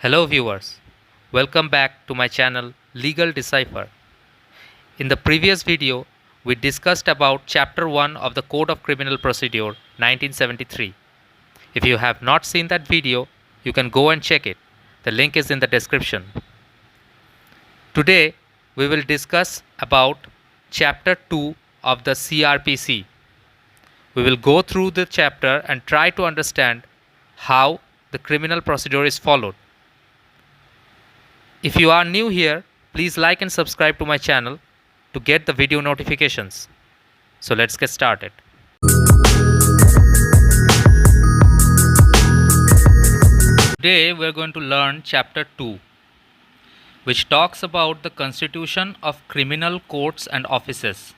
Hello viewers, welcome back to my channel Legal Decipher. In the previous video, we discussed about chapter 1 of the Code of Criminal Procedure 1973. If you have not seen that video, you can go and check it. The link is in the description. Today, we will discuss about chapter 2 of the CRPC. We will go through the chapter and try to understand how the criminal procedure is followed. If you are new here, please like and subscribe to my channel to get the video notifications. So let's get started. Today we are going to learn chapter 2, which talks about the constitution of criminal courts and offices.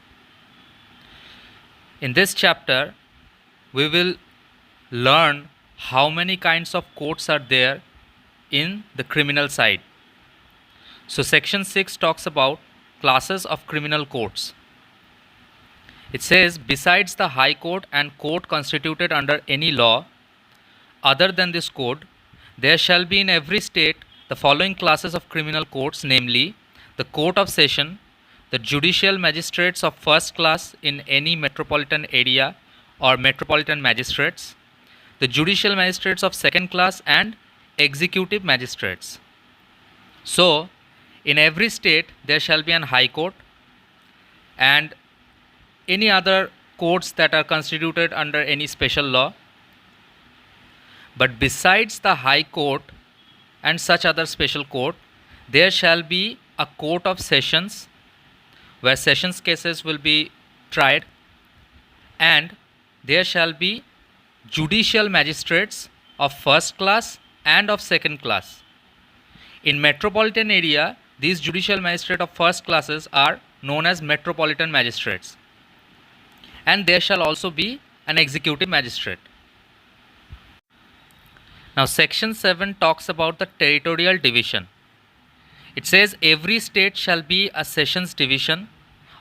In this chapter, we will learn how many kinds of courts are there in the criminal side. So section 6 talks about classes of criminal courts. It says, besides the High Court and court constituted under any law other than this code, there shall be in every state the following classes of criminal courts, namely the Court of Session, the judicial magistrates of first class in any metropolitan area or metropolitan magistrates, the judicial magistrates of second class, and executive magistrates. So, in every state there shall be an High Court and any other courts that are constituted under any special law. But besides the High Court and such other special court, there shall be a Court of Sessions where sessions cases will be tried, and there shall be judicial magistrates of first class and of second class. In metropolitan area, these judicial magistrates of first classes are known as metropolitan magistrates, and there shall also be an executive magistrate. Now section 7 talks about the territorial division. It says every state shall be a sessions division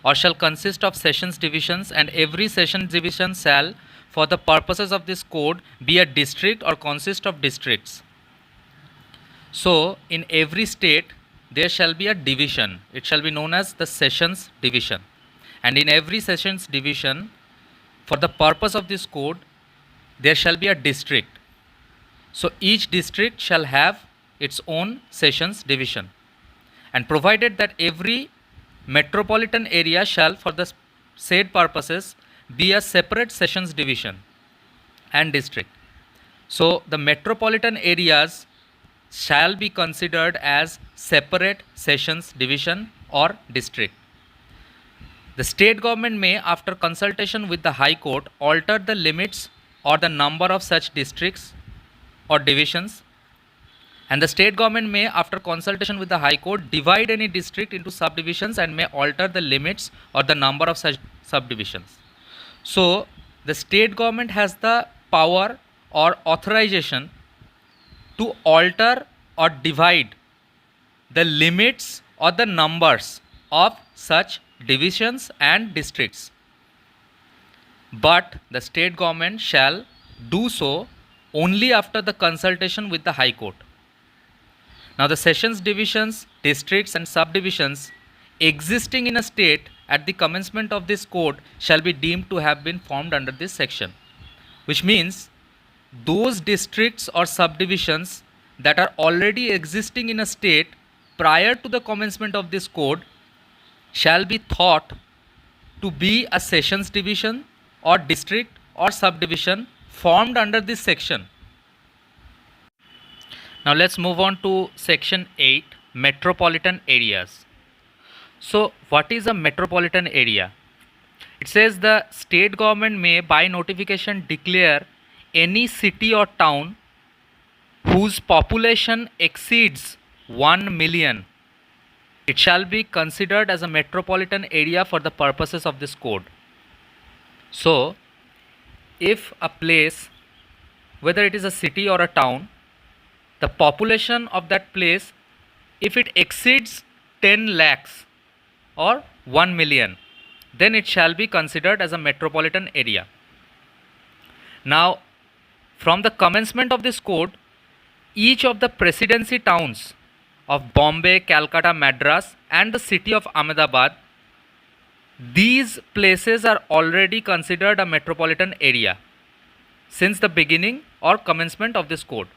or shall consist of sessions divisions, and every sessions division shall, for the purposes of this code, be a district or consist of districts. So in every state there shall be a division. It shall be known as the sessions division, and in every sessions division, for the purpose of this code, there shall be a district. So each district shall have its own sessions division, and provided that every metropolitan area shall, for the said purposes, be a separate sessions division and district. So the metropolitan areas shall be considered as separate sessions division or district. The state government may, after consultation with the High Court, alter the limits or the number of such districts or divisions, and the state government may, after consultation with the High Court, divide any district into subdivisions and may alter the limits or the number of such subdivisions. So the state government has the power or authorization to alter or divide the limits or the numbers of such divisions and districts, but the state government shall do so only after the consultation with the High Court. Now the sessions divisions, districts and subdivisions existing in a state at the commencement of this code shall be deemed to have been formed under this section, which means those districts or subdivisions that are already existing in a state prior to the commencement of this code shall be thought to be a sessions division or district or subdivision formed under this section. Now let's move on to section 8, metropolitan areas. So what is a metropolitan area? It says the state government may by notification declare any city or town whose population exceeds 1 million. It shall be considered as a metropolitan area for the purposes of this code. So if a place, whether it is a city or a town, the population of that place, if it exceeds 10 lakhs or 1 million, then it shall be considered as a metropolitan area. Now from the commencement of this code, each of the presidency towns of Bombay, Calcutta, Madras, and the city of Ahmedabad, these places are already considered a metropolitan area since the beginning or commencement of this code.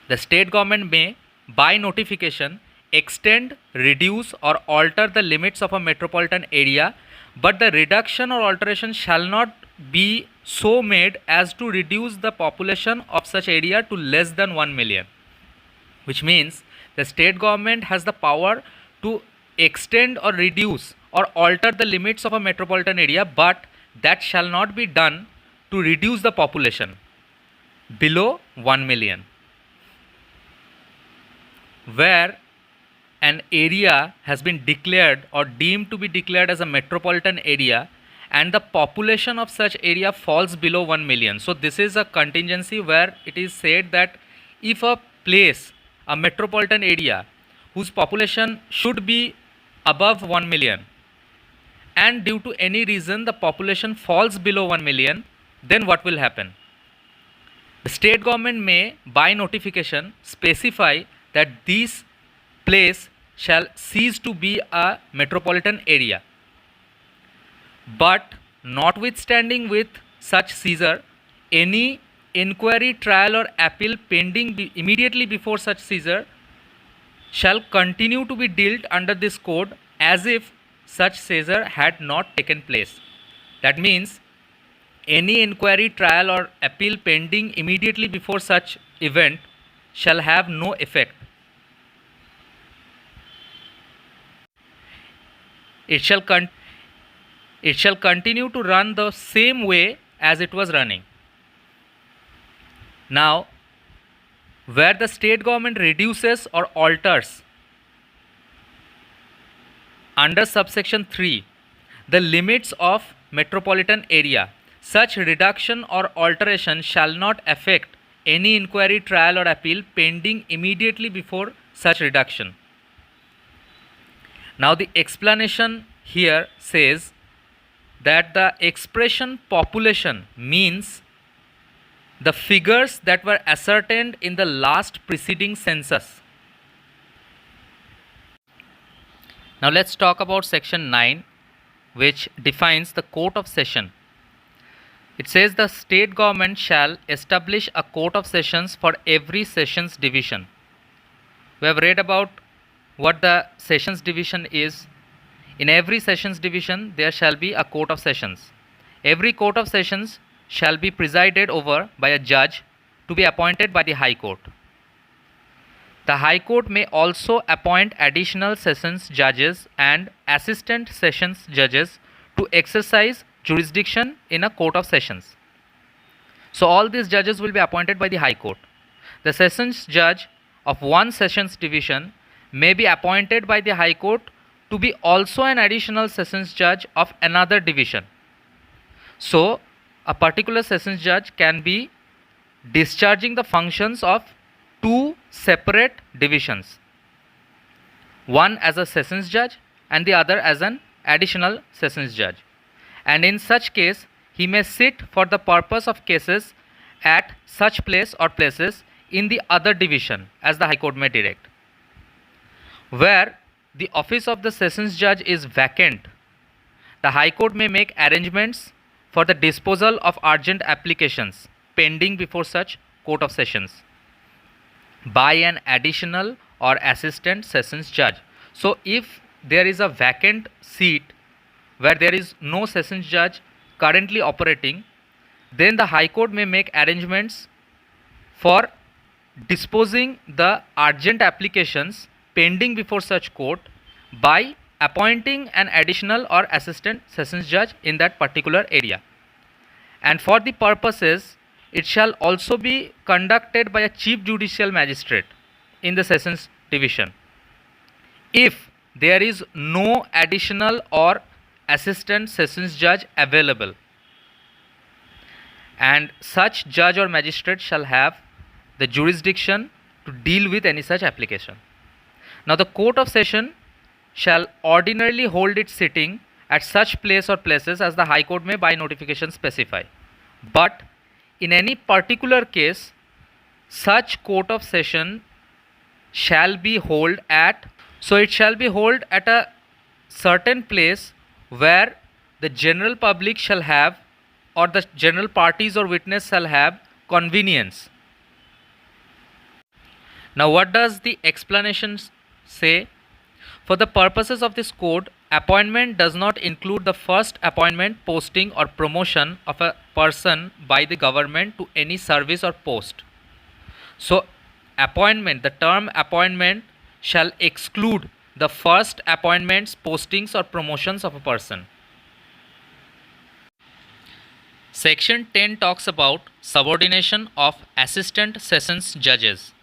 The state government may, by notification, extend, reduce, or alter the limits of a metropolitan area, but the reduction or alteration shall not be so made as to reduce the population of such area to less than 1 million. Which means the state government has the power to extend or reduce or alter the limits of a metropolitan area, but that shall not be done to reduce the population below 1 million. Where an area has been declared or deemed to be declared as a metropolitan area and the population of such area falls below 1 million. So this is a contingency where it is said that if a place, a metropolitan area whose population should be above 1 million, and due to any reason the population falls below 1 million, then what will happen? The state government may, by notification, specify that this place shall cease to be a metropolitan area. But notwithstanding with such seizure, any inquiry, trial, or appeal pending immediately before such seizure shall continue to be dealt under this code as if such seizure had not taken place. That means any inquiry, trial, or appeal pending immediately before such event shall have no effect. It shall continue to run the same way as it was running. Now, where the state government reduces or alters under subsection 3 the limits of metropolitan area, such reduction or alteration shall not affect any inquiry, trial, or appeal pending immediately before such reduction. Now the explanation here says that the expression population means the figures that were ascertained in the last preceding census. Now let's talk about section 9, which defines the court of session. It says the state government shall establish a court of sessions for every sessions division. We have read about what the sessions division is. In every sessions division there shall be a court of sessions. Every court of sessions shall be presided over by a judge to be appointed by the High Court. The High Court may also appoint additional sessions judges and assistant sessions judges to exercise jurisdiction in a court of sessions. So all these judges will be appointed by the High Court. The sessions judge of one sessions division may be appointed by the High Court to be also an additional sessions judge of another division. So a particular sessions judge can be discharging the functions of two separate divisions, one as a sessions judge and the other as an additional sessions judge, and in such case he may sit for the purpose of cases at such place or places in the other division as the High Court may direct. Where the office of the sessions judge is vacant, the High Court may make arrangements for the disposal of urgent applications pending before such court of sessions by an additional or assistant sessions judge. So if there is a vacant seat where there is no sessions judge currently operating, then the High Court may make arrangements for disposing the urgent applications pending before such court by appointing an additional or assistant sessions judge in that particular area. And for the purposes, it shall also be conducted by a chief judicial magistrate in the sessions division if there is no additional or assistant sessions judge available, and such judge or magistrate shall have the jurisdiction to deal with any such application. Now the court of session shall ordinarily hold its sitting at such place or places as the High Court may by notification specify, but in any particular case such court of session shall be hold at, so it shall be hold at a certain place where the general public shall have, or the general parties or witness shall have convenience. Now what does the explanation say? For the purposes of this code, appointment does not include the first appointment, posting or promotion of a person by the government to any service or post. So appointment, the term appointment shall exclude the first appointments, postings or promotions of a person. Section 10 talks about subordination of assistant sessions judges.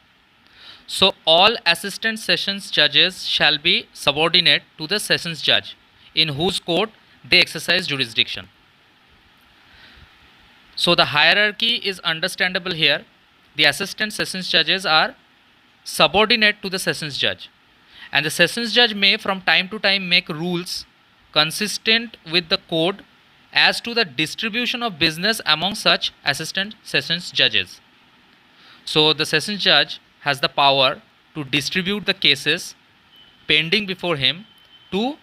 So all assistant sessions judges shall be subordinate to the sessions judge in whose court they exercise jurisdiction. So the hierarchy is understandable here. The assistant sessions judges are subordinate to the sessions judge, and the sessions judge may from time to time make rules consistent with the code as to the distribution of business among such assistant sessions judges. So the sessions judge has the power to distribute the cases pending before him to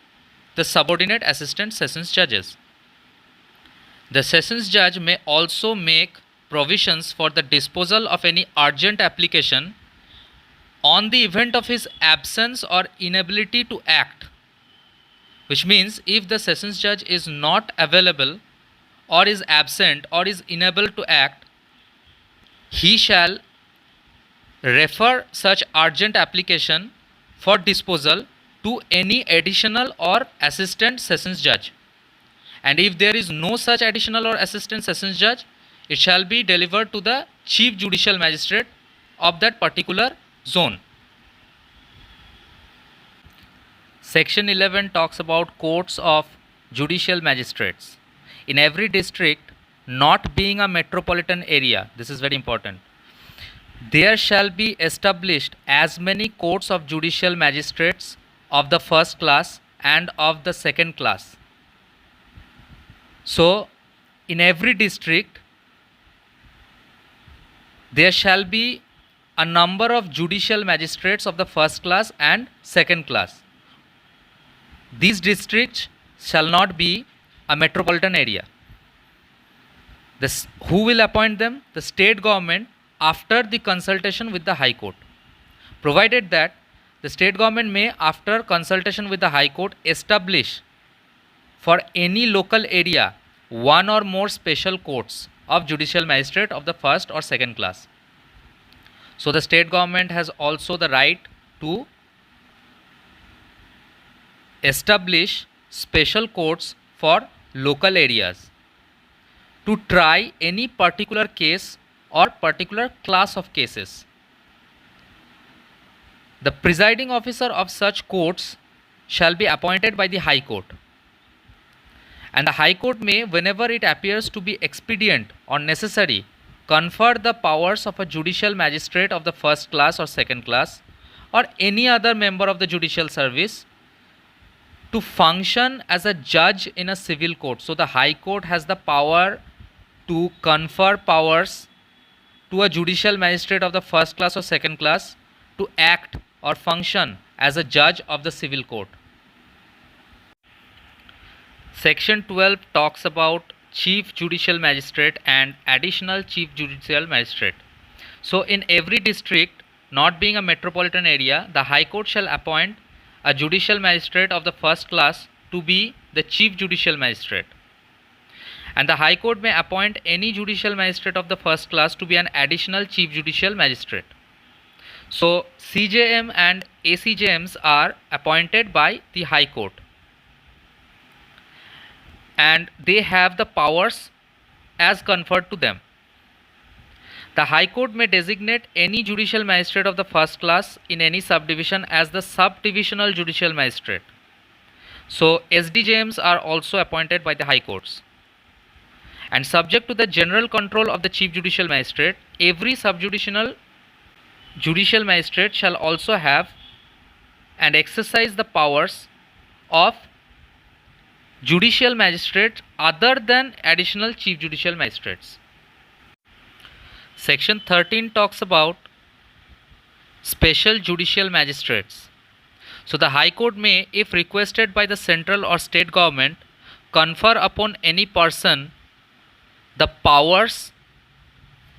the subordinate assistant sessions judges. The sessions judge may also make provisions for the disposal of any urgent application on the event of his absence or inability to act, which means if the sessions judge is not available or is absent or is unable to act, he shall refer such urgent application for disposal to any additional or assistant sessions judge, and if there is no such additional or assistant sessions judge, it shall be delivered to the chief judicial magistrate of that particular zone. Section 11 talks about courts of judicial magistrates. In every district not being a metropolitan area, this is very important, there shall be established as many courts of judicial magistrates of the first class and of the second class. So in every district there shall be a number of judicial magistrates of the first class and second class. These districts shall not be a metropolitan area. Who will appoint them? The state government after the consultation with the High Court, provided that the state government may, after consultation with the High Court, establish for any local area one or more special courts of judicial magistrate of the first or second class. So the state government has also the right to establish special courts for local areas to try any particular case or particular class of cases. The presiding officer of such courts shall be appointed by the High Court, and the High Court may, whenever it appears to be expedient or necessary, confer the powers of a judicial magistrate of the first class or second class or any other member of the judicial service to function as a judge in a civil court. So the High Court has the power to confer powers to a judicial magistrate of the first class or second class to act or function as a judge of the civil court. Section 12 talks about chief judicial magistrate and additional chief judicial magistrate. So in every district not being a metropolitan area, the High Court shall appoint a judicial magistrate of the first class to be the chief judicial magistrate, and the High Court may appoint any judicial magistrate of the first class to be an additional chief judicial magistrate. So CJM and ACJMs are appointed by the High Court, and they have the powers as conferred to them. The High Court may designate any judicial magistrate of the first class in any subdivision as the subdivisional judicial magistrate. So SDJMs are also appointed by the High Courts, and subject to the general control of the chief judicial magistrate, every subdivisional judicial magistrate shall also have and exercise the powers of judicial magistrate other than additional chief judicial magistrates. Section 13 talks about special judicial magistrates. So the High Court may, if requested by the central or state government, confer upon any person the powers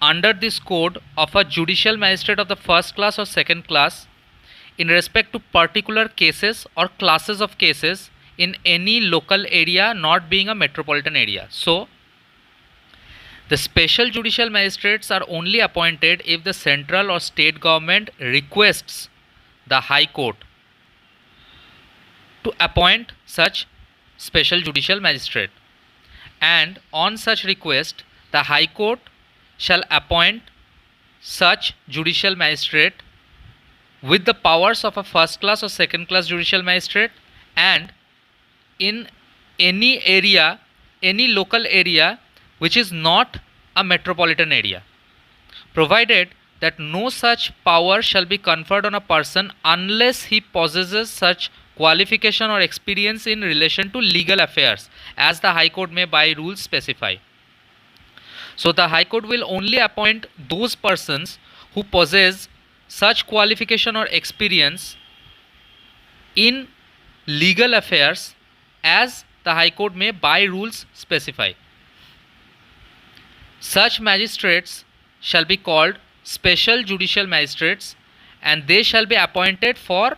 under this code of a judicial magistrate of the first class or second class in respect to particular cases or classes of cases in any local area not being a metropolitan area. So the special judicial magistrates are only appointed if the central or state government requests the High Court to appoint such special judicial magistrate, and on such request the High Court shall appoint such judicial magistrate with the powers of a first class or second class judicial magistrate, and in any area, any local area which is not a metropolitan area, provided that no such power shall be conferred on a person unless he possesses such qualification or experience in relation to legal affairs as the High Court may by rules specify. So the High Court will only appoint those persons who possess such qualification or experience in legal affairs as the High Court may by rules specify. Such magistrates shall be called special judicial magistrates, and they shall be appointed for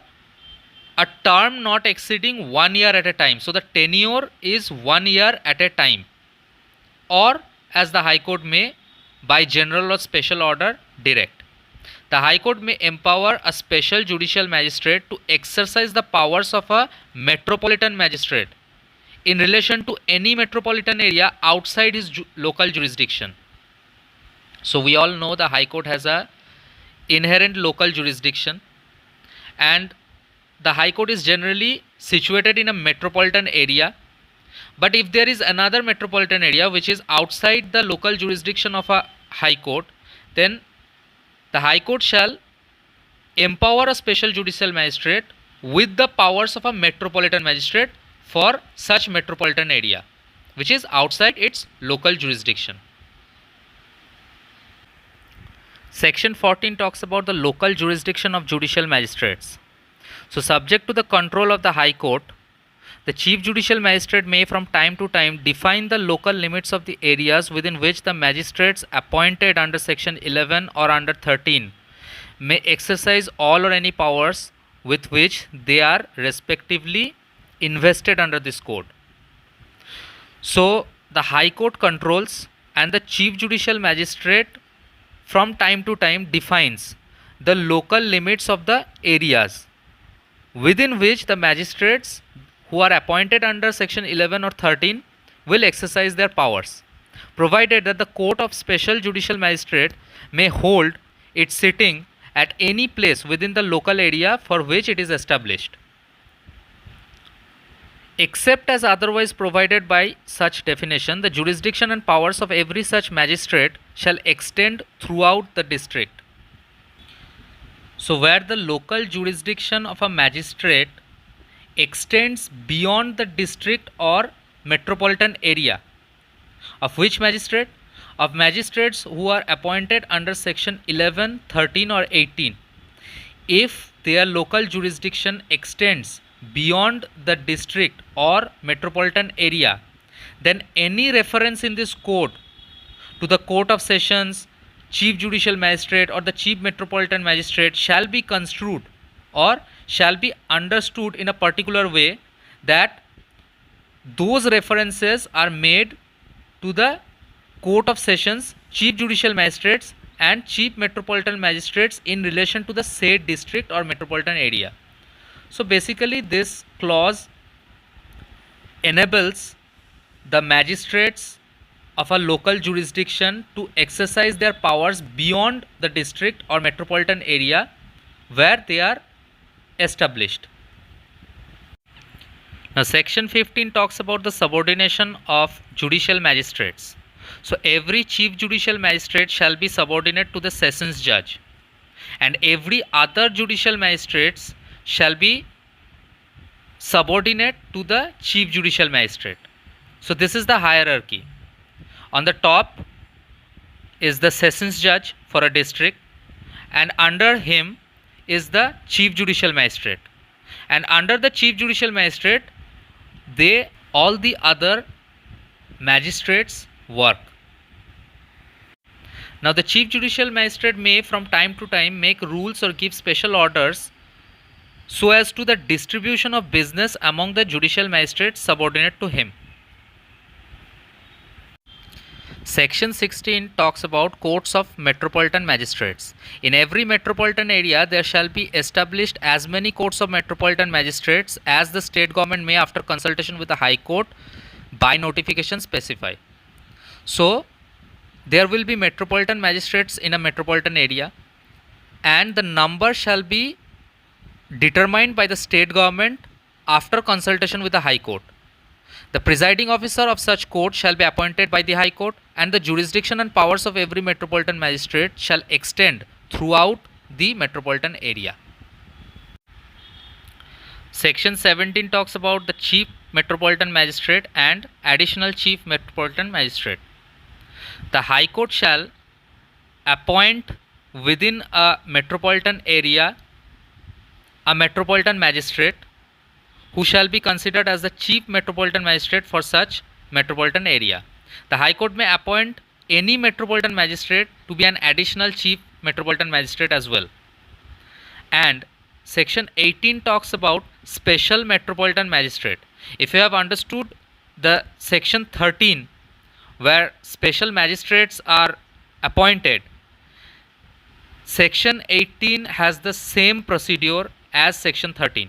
a term not exceeding 1 year at a time. So the tenure is 1 year at a time, or as the High Court may by general or special order direct. The High Court may empower a special judicial magistrate to exercise the powers of a metropolitan magistrate in relation to any metropolitan area outside his local jurisdiction. So we all know the High Court has a inherent local jurisdiction, and the High Court is generally situated in a metropolitan area. But if there is another metropolitan area which is outside the local jurisdiction of a High Court, then the High Court shall empower a special judicial magistrate with the powers of a metropolitan magistrate for such metropolitan area which is outside its local jurisdiction. Section 14 talks about the local jurisdiction of judicial magistrates. So subject to the control of the High Court, the Chief Judicial Magistrate may from time to time define the local limits of the areas within which the magistrates appointed under Section 11 or under 13 may exercise all or any powers with which they are respectively invested under this code. So the High Court controls, and the Chief Judicial Magistrate from time to time defines the local limits of the areas within which the magistrates who are appointed under Section 11 or 13 will exercise their powers, provided that the Court of Special Judicial Magistrate may hold its sitting at any place within the local area for which it is established, except as otherwise provided by such definition. The jurisdiction and powers of every such magistrate shall extend throughout the district. So where the local jurisdiction of a magistrate extends beyond the district or metropolitan area of which magistrate? Of magistrates who are appointed under Section 11, 13 or 18. If their local jurisdiction extends beyond the district or metropolitan area, then any reference in this code to the Court of Sessions, Chief Judicial Magistrate or the Chief Metropolitan Magistrate shall be construed or shall be understood in a particular way that those references are made to the Court of Sessions, Chief Judicial Magistrates and Chief Metropolitan Magistrates in relation to the said district or metropolitan area. So basically this clause enables the magistrates of a local jurisdiction to exercise their powers beyond the district or metropolitan area where they are established. Now Section 15 talks about the subordination of judicial magistrates. So every Chief Judicial Magistrate shall be subordinate to the Sessions Judge, and every other judicial magistrates shall be subordinate to the Chief Judicial Magistrate. So this is the hierarchy. On the top is the sessions judge for a district, and under him is the chief judicial magistrate, and under the chief judicial magistrate they all the other magistrates work. Now the chief judicial magistrate may from time to time make rules or give special orders so as to the distribution of business among the judicial magistrates subordinate to him. Section 16 talks about courts of metropolitan magistrates. In every metropolitan area there shall be established as many courts of metropolitan magistrates as the state government may, after consultation with the High Court, by notification specify. So there will be metropolitan magistrates in a metropolitan area, and the number shall be determined by the state government after consultation with the High Court. The presiding officer of such court shall be appointed by the High Court, and the jurisdiction and powers of every metropolitan magistrate shall extend throughout the metropolitan area. Section 17 talks about the chief metropolitan magistrate and additional chief metropolitan magistrate. The High Court shall appoint within a metropolitan area a metropolitan magistrate who shall be considered as the chief metropolitan magistrate for such metropolitan area. The High Court may appoint any metropolitan magistrate to be an additional chief metropolitan magistrate as well. And section 18 talks about special metropolitan magistrate. If you have understood the section 13 where special magistrates are appointed, section 18 has the same procedure as section 13.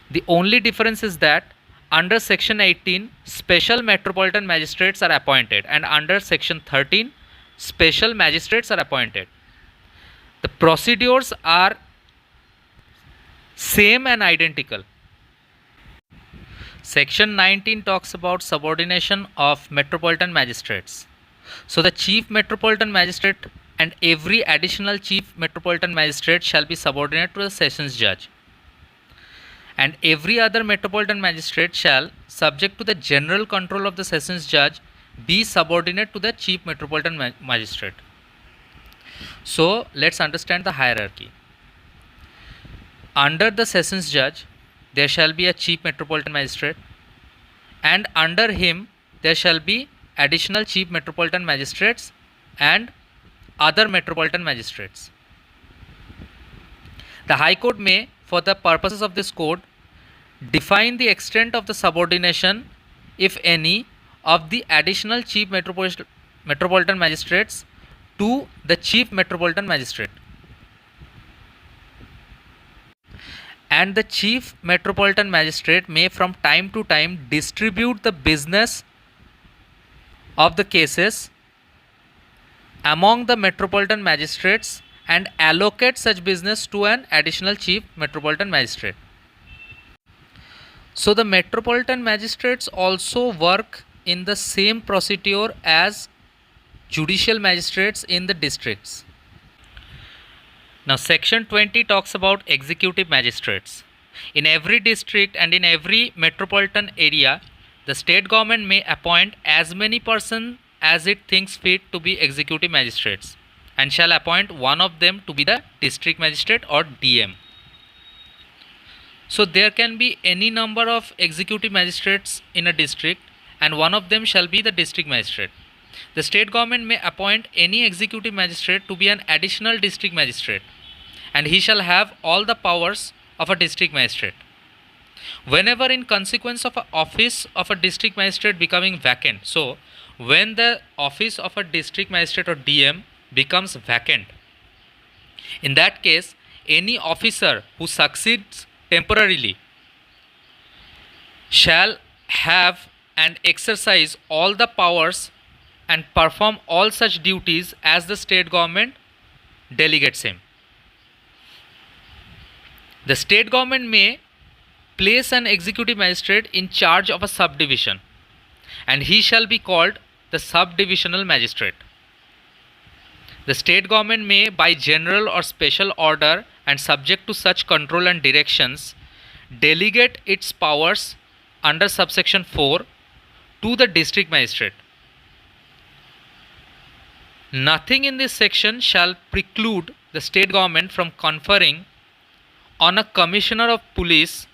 The only difference is that under section 18 special metropolitan magistrates are appointed, and under section 13 special magistrates are appointed. The procedures are same and identical. Section 19 talks about subordination of metropolitan magistrates. So the chief metropolitan magistrate and every additional chief metropolitan magistrate shall be subordinate to the sessions judge, and every other metropolitan magistrate shall, subject to the general control of the sessions judge, be subordinate to the chief metropolitan magistrate. So let's understand the hierarchy. Under the sessions judge there shall be a chief metropolitan magistrate, and under him there shall be additional chief metropolitan magistrates and other metropolitan magistrates. The High Court may, for the purposes of this code, define the extent of the subordination, if any, of the additional chief metropolitan magistrates to the chief metropolitan magistrate. And the chief metropolitan magistrate may from time to time distribute the business of the cases among the metropolitan magistrates and allocate such business to an additional chief metropolitan magistrate. So the metropolitan magistrates also work in the same procedure as judicial magistrates in the districts. Now section 20 talks about executive magistrates. In every district and in every metropolitan area, the state government may appoint as many persons as it thinks fit to be executive magistrates, and shall appoint one of them to be the district magistrate or DM. So there can be any number of executive magistrates in a district, and one of them shall be the district magistrate. The state government may appoint any executive magistrate to be an additional district magistrate, and he shall have all the powers of a district magistrate. Whenever in consequence of an office of a district magistrate becoming vacant, so when the office of a district magistrate or DM becomes vacant, in that case any officer who succeeds temporarily shall have and exercise all the powers and perform all such duties as the state government delegates him. The state government may place an executive magistrate in charge of a subdivision, and he shall be called the subdivisional magistrate. The state government may, by general or special order and subject to such control and directions, delegate its powers under subsection 4 to the district magistrate. Nothing in this section shall preclude the state government from conferring on a commissioner of police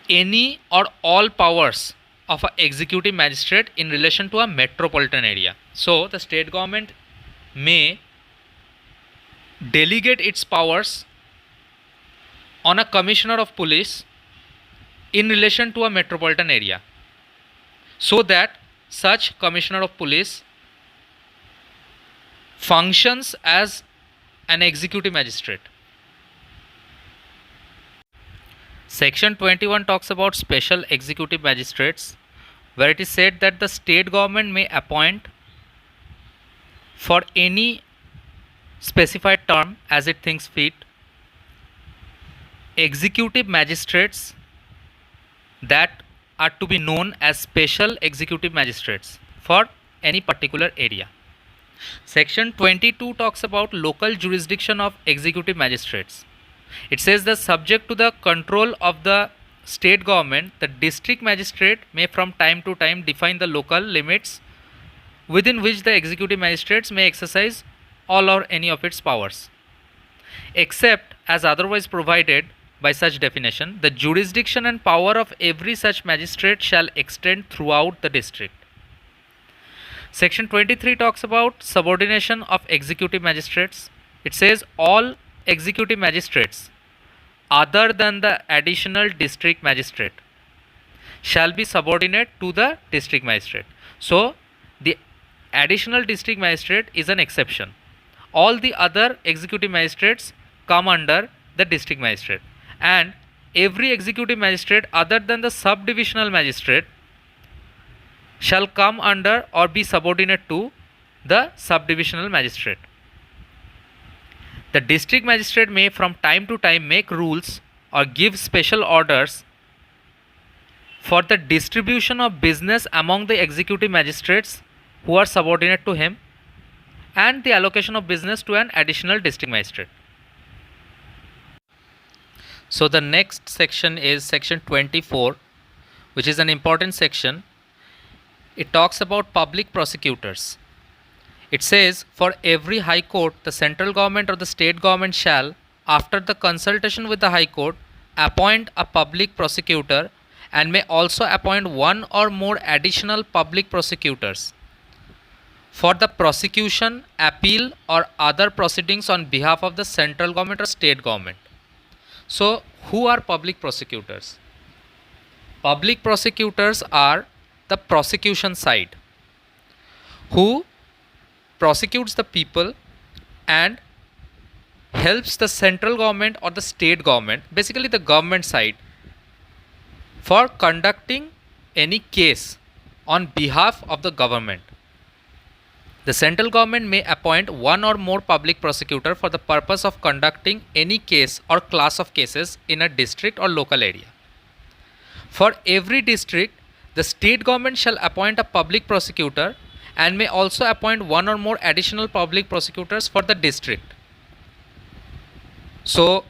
any or all powers of an executive magistrate in relation to a metropolitan area. So the state government may delegate its powers on a commissioner of police in relation to a metropolitan area, so that such commissioner of police functions as an executive magistrate. Section 21 talks about special executive magistrates, where it is said that the state government may appoint for any specified term as it thinks fit executive magistrates that are to be known as special executive magistrates for any particular area. Section 22 talks about local jurisdiction of executive magistrates. It says that subject to the control of the state government, the district magistrate may from time to time define the local limits within which the executive magistrates may exercise all or any of its powers, except as otherwise provided by such definition. The jurisdiction and power of every such magistrate shall extend throughout the district. Section 23 talks about subordination of executive magistrates. It says all executive magistrates other than the additional district magistrate shall be subordinate to the district magistrate. So the additional district magistrate is an exception. All the other executive magistrates come under the district magistrate, and every executive magistrate other than the subdivisional magistrate shall come under or be subordinate to the subdivisional magistrate. The district magistrate may from time to time make rules or give special orders for the distribution of business among the executive magistrates who are subordinate to him, and the allocation of business to an additional district magistrate. So the next section is section 24, which is an important section. It talks about public prosecutors. It says, for every high court, the central government or the state government shall, after the consultation with the high court, appoint a public prosecutor, and may also appoint one or more additional public prosecutors for the prosecution, appeal, or other proceedings on behalf of the central government or state government. So who are public prosecutors? Public prosecutors are the prosecution side, who prosecutes the people and helps the central government or the state government, basically the government side, for conducting any case on behalf of the government. The central government may appoint one or more public prosecutor for the purpose of conducting any case or class of cases in a district or local area. For every district, the state government shall appoint a public prosecutor and may also appoint one or more additional public prosecutors for the district. So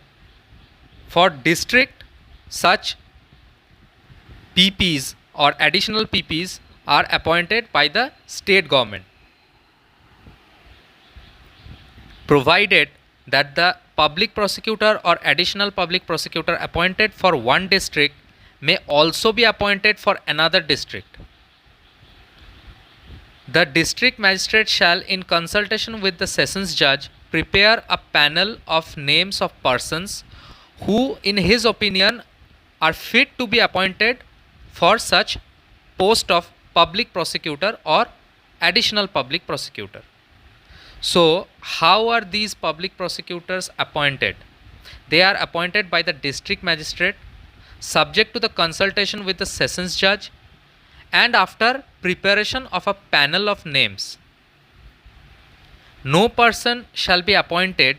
for district, such PPs or additional PPs are appointed by the state government, provided that the public prosecutor or additional public prosecutor appointed for one district may also be appointed for another district. The district magistrate shall, in consultation with the sessions judge, prepare a panel of names of persons who, in his opinion, are fit to be appointed for such post of public prosecutor or additional public prosecutor. So how are these public prosecutors appointed? They are appointed by the district magistrate, subject to the consultation with the sessions judge, and after preparation of a panel of names. No person shall be appointed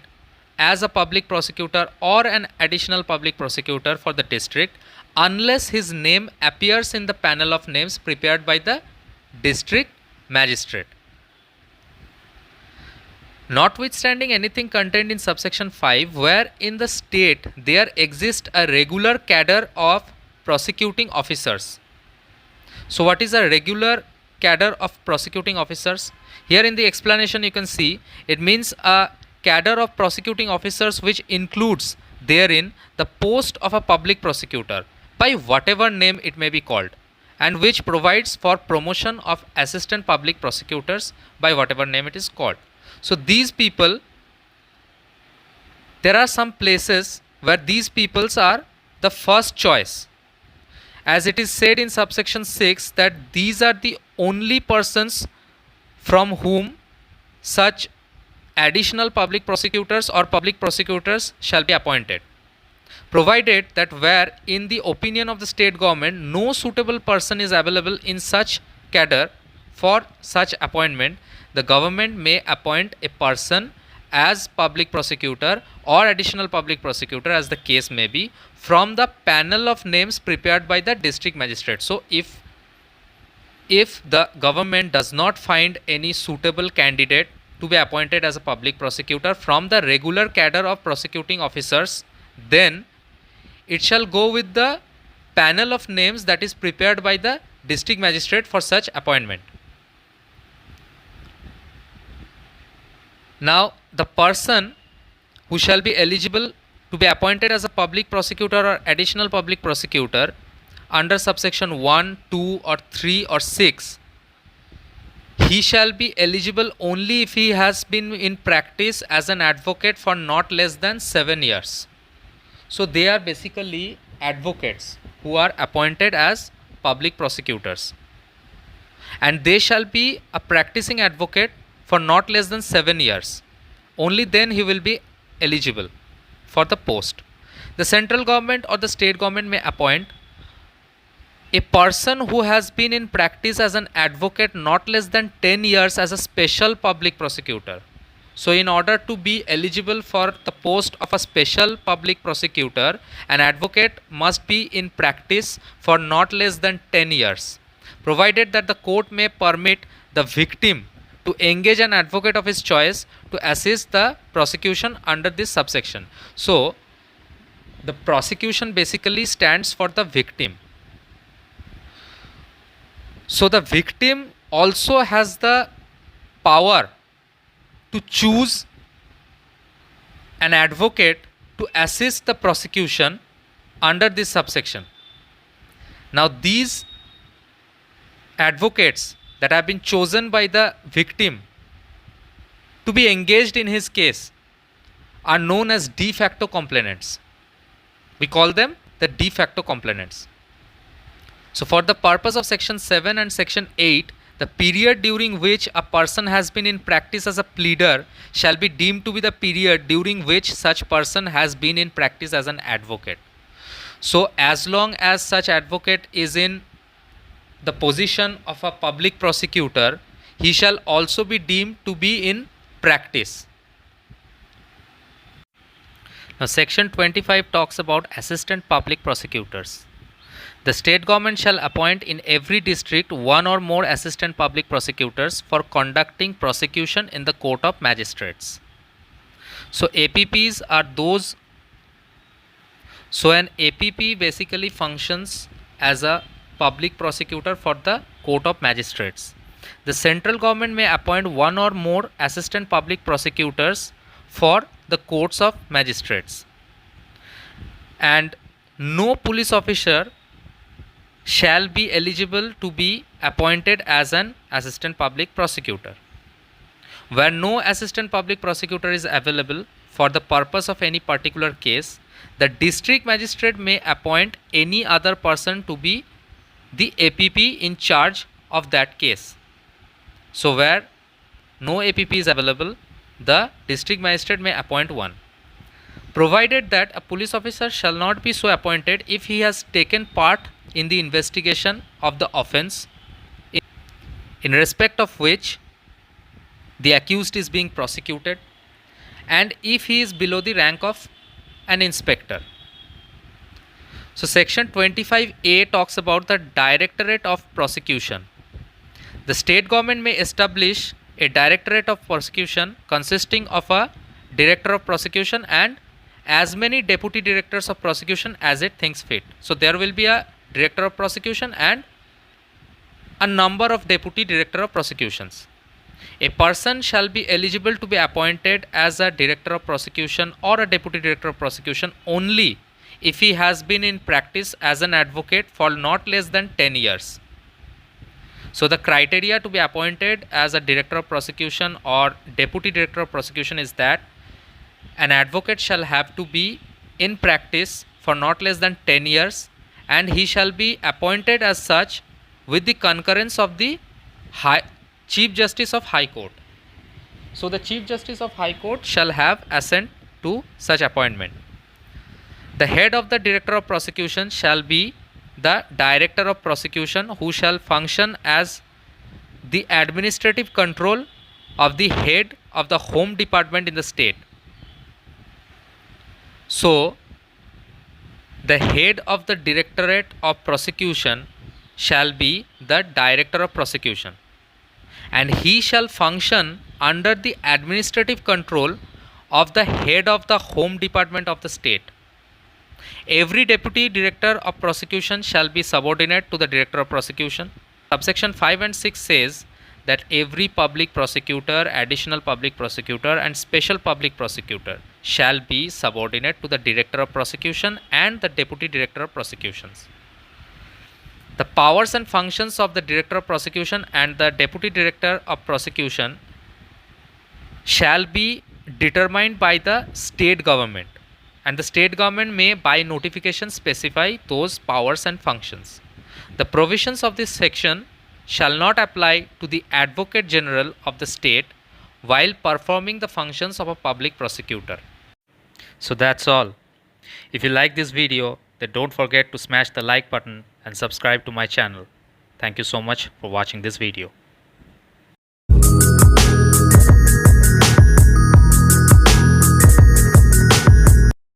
as a public prosecutor or an additional public prosecutor for the district unless his name appears in the panel of names prepared by the district magistrate. Notwithstanding anything contained in subsection 5, where in the state there exists a regular cadre of prosecuting officers. So what is a regular cadre of prosecuting officers. Here in the explanation you can see it means a cadre of prosecuting officers which includes therein the post of a public prosecutor by whatever name it may be called, and which provides for promotion of assistant public prosecutors by whatever name it is called. So these people, there are some places where these peoples are the first choice, as it is said in subsection 6 that these are the only persons from whom such additional public prosecutors or public prosecutors shall be appointed, provided that where in the opinion of the state government no suitable person is available in such cadre for such appointment, the government may appoint a person as public prosecutor or additional public prosecutor as the case may be from the panel of names prepared by the district magistrate. So if the government does not find any suitable candidate to be appointed as a public prosecutor from the regular cadre of prosecuting officers, then it shall go with the panel of names that is prepared by the district magistrate for such appointment. Now the person who shall be eligible to be appointed as a public prosecutor or additional public prosecutor under subsection 1, 2 or 3 or 6, he shall be eligible only if he has been in practice as an advocate for not less than 7 years. So they are basically advocates who are appointed as public prosecutors, and they shall be a practicing advocate for not less than 7 years. Only then he will be eligible for the post. The central government or the state government may appoint a person who has been in practice as an advocate not less than 10 years as a special public prosecutor. So in order to be eligible for the post of a special public prosecutor, an advocate must be in practice for not less than 10 years, provided that the court may permit the victim to engage an advocate of his choice to assist the prosecution under this subsection. So the prosecution basically stands for the victim. So the victim also has the power to choose an advocate to assist the prosecution under this subsection. Now these advocates that have been chosen by the victim to be engaged in his case are known as de facto complainants. We call them the de facto complainants. So for the purpose of section 7 and section 8, the period during which a person has been in practice as a pleader shall be deemed to be the period during which such person has been in practice as an advocate. So as long as such advocate is in the position of a public prosecutor, he shall also be deemed to be in practice. Now section 25 talks about assistant public prosecutors. The state government shall appoint in every district one or more assistant public prosecutors for conducting prosecution in the court of magistrates. So APPs are those. So an APP basically functions as a public prosecutor for the court of magistrates. The central government may appoint one or more assistant public prosecutors for the courts of magistrates, and no police officer shall be eligible to be appointed as an assistant public prosecutor. Where no assistant public prosecutor is available for the purpose of any particular case, the district magistrate may appoint any other person to be the APP in charge of that case. So where no APP is available, the district magistrate may appoint one, provided that a police officer shall not be so appointed if he has taken part in the investigation of the offence in respect of which the accused is being prosecuted, and if he is below the rank of an inspector. So section 25A talks about the Directorate of Prosecution. The state government may establish a Directorate of Prosecution consisting of a Director of Prosecution and as many Deputy Directors of Prosecution as it thinks fit. So there will be a Director of Prosecution and a number of deputy director of prosecutions. A person shall be eligible to be appointed as a director of prosecution or a deputy director of prosecution only if he has been in practice as an advocate for not less than 10 years. So the criteria to be appointed as a director of prosecution or deputy director of prosecution is that an advocate shall have to be in practice for not less than 10 years and he shall be appointed as such with the concurrence of the Chief Justice of High Court. So the Chief Justice of High Court shall have assent to such appointment. The head of the director of prosecution shall be the director of prosecution, who shall function as the administrative control of the head of the home department in the state. So the head of the directorate of prosecution shall be the director of prosecution, and he shall function under the administrative control of the head of the home department of the state. Every deputy director of prosecution shall be subordinate to the director of prosecution. Subsection 5 and 6 says that every public prosecutor, additional public prosecutor and special public prosecutor shall be subordinate to the director of prosecution and the deputy director of prosecutions. The powers and functions of the director of prosecution and the deputy director of prosecution shall be determined by the state government, and the state government may by notification specify those powers and functions. The provisions of this section shall not apply to the Advocate General of the state while performing the functions of a public prosecutor. So that's all. If you like this video, then don't forget to smash the like button and subscribe to my channel. Thank you so much for watching this video.